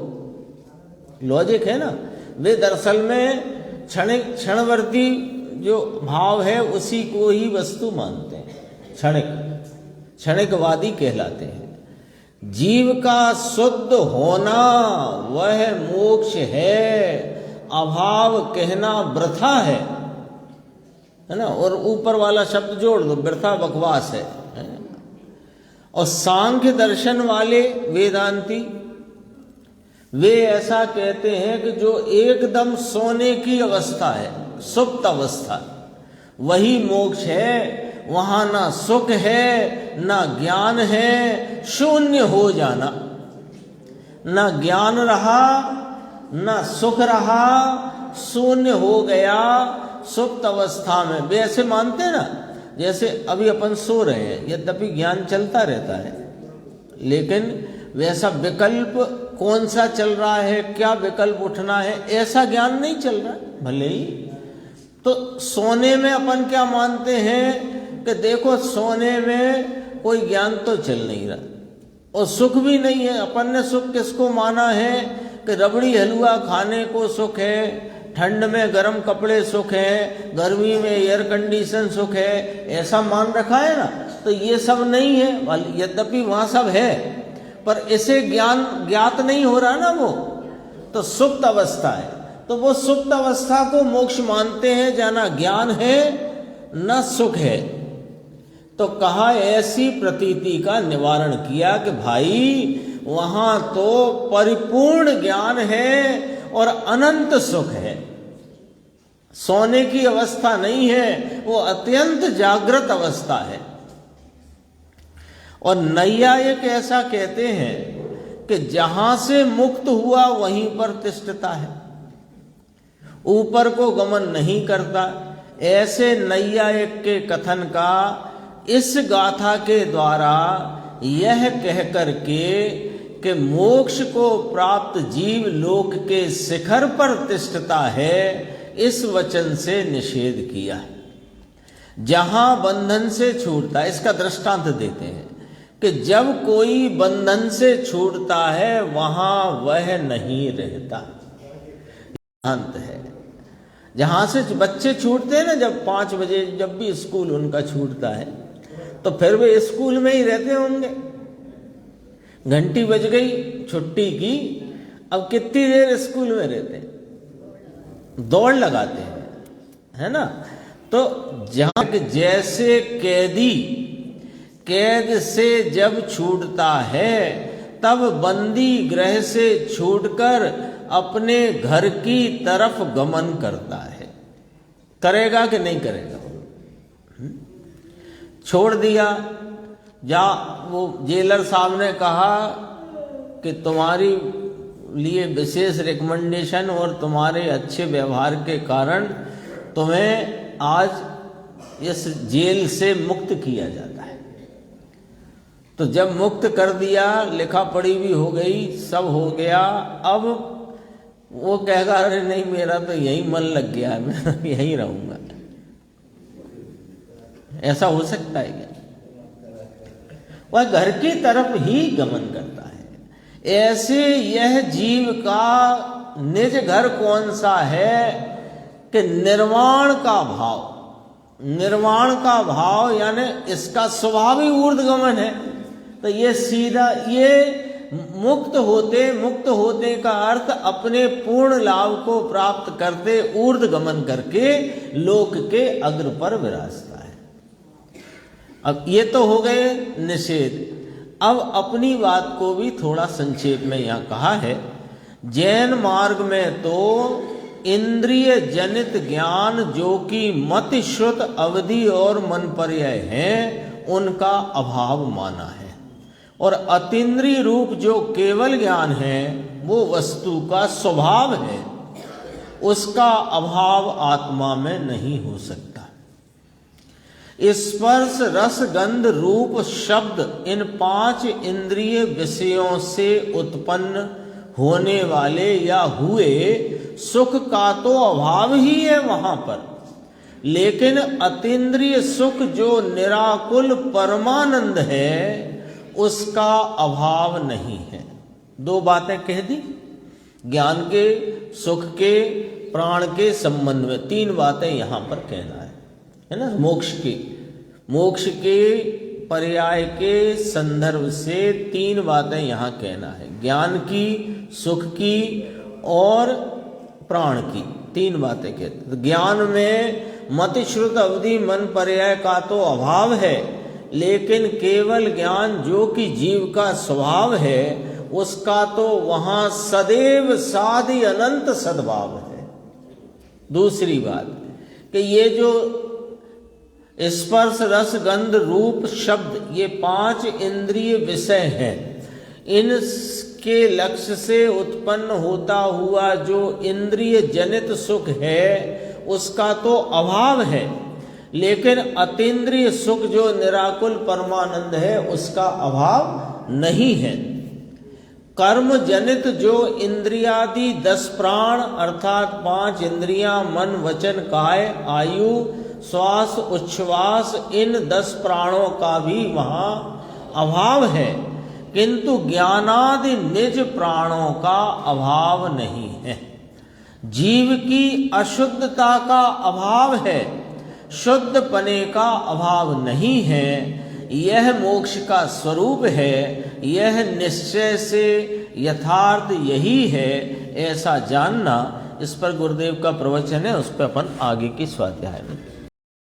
लॉजिक है ना। वे दरअसल में क्षणवर्ती जो भाव है उसी को ही वस्तु मानते हैं, क्षणिक। क्षणिकवादी कहलाते हैं। जीव का शुद्ध होना वह मोक्ष है, अभाव कहना वृथा है ना। और ऊपर वाला शब्द जोड़ दो, वृथा बकवास है। और सांख्य दर्शन वाले वेदांती वे ऐसा कहते हैं कि जो एकदम सोने की अवस्था है, सुप्त अवस्था, वही मोक्ष है। वहां ना सुख है ना ज्ञान है, शून्य हो जाना। ना ज्ञान रहा ना सुख रहा, शून्य हो गया सुप्त अवस्था में। वे ऐसे मानते हैं ना, जैसे अभी अपन सो रहे हैं, यद्यपि ज्ञान चलता रहता है, लेकिन वैसा विकल्प कौन सा चल रहा है, क्या विकल्प उठना है, ऐसा ज्ञान नहीं चल रहा। भले ही तो सोने में अपन क्या मानते हैं कि देखो सोने में कोई ज्ञान तो चल नहीं रहा, और सुख भी नहीं है। अपन ने सुख किसको माना है कि रबड़ी हलवा खाने को सुख है, ठंड में गर्म कपड़े सुख है, गर्मी में एयर कंडीशन सुख है, ऐसा मान रखा है ना। तो ये सब नहीं है, यद्यपि वहाँ सब है, पर इसे ज्ञान ज्ञात नहीं हो रहा ना। वो तो सुप्त अवस्था है, तो वो सुप्त अवस्था को मोक्ष मानते हैं, जाना ज्ञान है न सुख है। तो कहा ऐसी प्रतीति का निवारण किया कि भाई वहां तो परिपूर्ण ज्ञान है और अनंत सुख है, सोने की अवस्था नहीं है, वो अत्यंत जागृत अवस्था है। और नैयायिक ऐसा कहते हैं कि जहां से मुक्त हुआ वहीं पर तिष्ठता है, ऊपर को गमन नहीं करता। ऐसे नैयायिक के कथन का इस गाथा के द्वारा यह कह करके कि मोक्ष को प्राप्त जीव लोक के शिखर पर तिष्ठता है, इस वचन से निषेध किया। जहां बंधन से छूटता है, इसका दृष्टांत देते हैं कि जब कोई बंधन से छूटता है वहां वह नहीं रहता। अंत है जहां से बच्चे छूटते हैं ना, जब 5 बजे जब भी स्कूल उनका छूटता है, तो फिर वे स्कूल में ही रहते होंगे। घंटी बज गई छुट्टी की, अब कितनी देर स्कूल में रहते हैं, दौड़ लगाते हैं, है ना। तो जहां जैसे कैदी कैद से जब छूटता है, तब बंदी गृह से छूटकर अपने घर की तरफ गमन करता है। करेगा कि नहीं करेगा? छोड़ दिया, जा वो जेलर साहब ने कहा कि तुम्हारी लिए विशेष रिकमेंडेशन और तुम्हारे अच्छे व्यवहार के कारण तुम्हें आज इस जेल से मुक्त किया जाता है। तो जब मुक्त कर दिया, लिखा पढ़ी भी हो गई, सब हो गया, अब वो कहेगा अरे नहीं मेरा तो यही मन लग गया है, मैं यहीं रहूंगा। ऐसा हो सकता है क्या? वह घर की तरफ ही गमन करता है। ऐसे यह जीव का निज घर कौन सा है कि निर्वाण का भाव, निर्वाण का भाव यानी इसका स्वभाव ही ऊर्ध्वगमन है। तो ये सीधा ये मुक्त होते का अर्थ अपने पूर्ण लाभ को प्राप्त करते ऊर्ध्वगमन करके लोक के अग्र पर विराजता है। अब ये तो हो गए निषेध। अब अपनी बात को भी थोड़ा संक्षेप में यहाँ कहा है। जैन मार्ग में तो इंद्रिय जनित ज्ञान जो कि मति श्रुत अवधि और मन पर्याय हैं, उनका अभाव माना है, और अतीन्द्रिय रूप जो केवल ज्ञान है वो वस्तु का स्वभाव है, उसका अभाव आत्मा में नहीं हो सकता। स्पर्श रस गंध रूप शब्द इन 5 इंद्रिय विषयों से उत्पन्न होने वाले या हुए सुख का तो अभाव ही है वहां पर, लेकिन अतीन्द्रिय सुख जो निराकुल परमानंद है उसका अभाव नहीं है। 2 बातें कह दी, ज्ञान के, सुख के, प्राण के संबंध में 3 बातें यहां पर कहना है ना। मोक्ष के पर्याय के संदर्भ से तीन बातें यहाँ कहना है, ज्ञान की, सुख की और प्राण की, तीन बातें कहते। तो ज्ञान में मति श्रुत अवधि मन पर्याय का तो अभाव है, लेकिन केवल ज्ञान जो कि जीव का स्वभाव है उसका तो वहां सदैव साधि अनंत सद्भाव है। दूसरी बात कि ये जो स्पर्श रस गंध रूप शब्द ये पांच इंद्रिय विषय हैं, इनके लक्ष्य से उत्पन्न होता हुआ जो इंद्रिय जनित सुख है उसका तो अभाव है, लेकिन अतीन्द्रिय सुख जो निराकुल परमानंद है उसका अभाव नहीं है। कर्म जनित जो इंद्रियादि 10 प्राण अर्थात 5 इंद्रियां मन वचन काय आयु श्वास उच्छ्वास, इन 10 प्राणों का भी वहां अभाव है, किंतु ज्ञानादि निज प्राणों का अभाव नहीं है। जीव की अशुद्धता का अभाव है, शुद्ध पने का अभाव नहीं है। यह मोक्ष का स्वरूप है, यह निश्चय से यथार्थ यही है, ऐसा जानना। इस पर गुरुदेव का प्रवचन है, उस पर अपन आगे की स्वाध्याय में